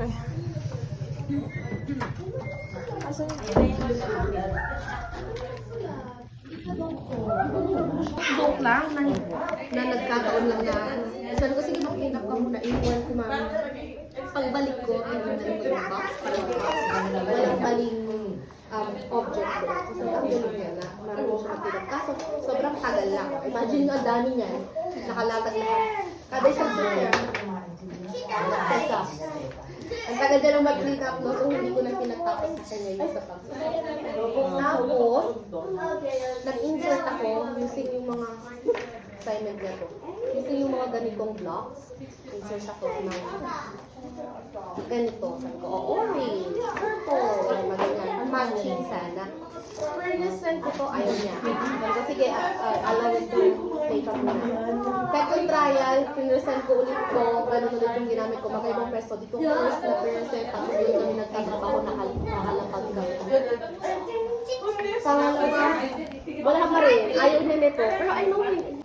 Okay. Asan Joke lang na nagkataon lang na sabi ko, sige mag-clean up ka muna, iwan ko mami. Pagbalik ko, ayun na yung box, walang maling object doon. So sabi ang galing niya na marunong siya mag-clean up. Kaso sobrang tagal lang. Imagine nyo ang dami niyan, nakalatag lahat. Kada isang prayer, ang tagal na lang mag-clean up, no? So hindi ko na pinagtapos sa kanya yung sa pag. Tapos, nag-insert ako using yung mga assignment niya to. Using yung mga ganitong blocks. Insert ako ng ganito. Sabi ko, orange, purple, maganyan. Matching sana. Fairness friend ko to, ayaw niya. Sabi ko, sige, allow it to take up muna. Second trial, pinresent ko ulit ko, ganun ulit yung ginamit ko, magkaibang peso. Dito first na present, tapos doon kami nagtatrabaho na nakalapag kami. Pangalawa, wala pa rin, ayaw niya nito. Pero I know him.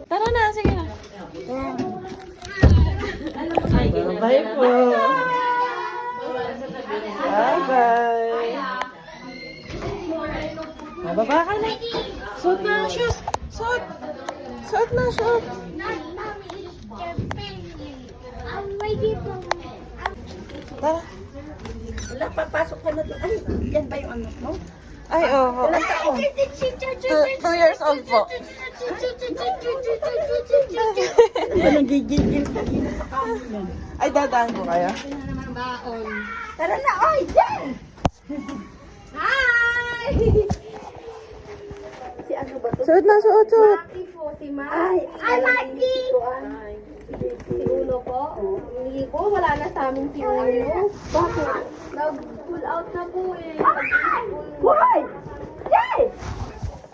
Tara na, sige na. Bye po. Bye-bye. Mababa ka na. Suot na ang shoes. Suot. Suot na, suot. Tara. Wala, papasok ka na doon. Ay, yan ba yung anak mo? Ay, oo. Ilang taon? 2 years old po. Ano ba nagigigil ka? Hindi pa kami yan. Ay, dadaan po kayo. Baon. Tara na, oy, dyan! Hi! Si ano ba to? Suot na, suot, suot. Maki po, si Maki. Ay, Maki! Si Uno po. Hindi po, wala na sa amin si Uno. Bakit? Nag-pull out na po eh. Hoy! Jay!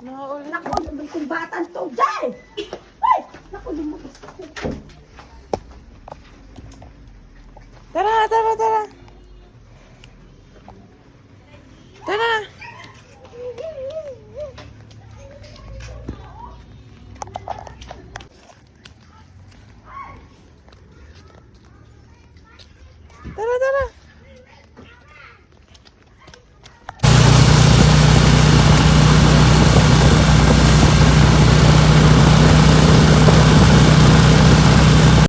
Nakaulit. Naku, itong batang to, Jay! Hoy! Naku, lumabas ako. Tara, tara, tara. Tara. Tara, tara.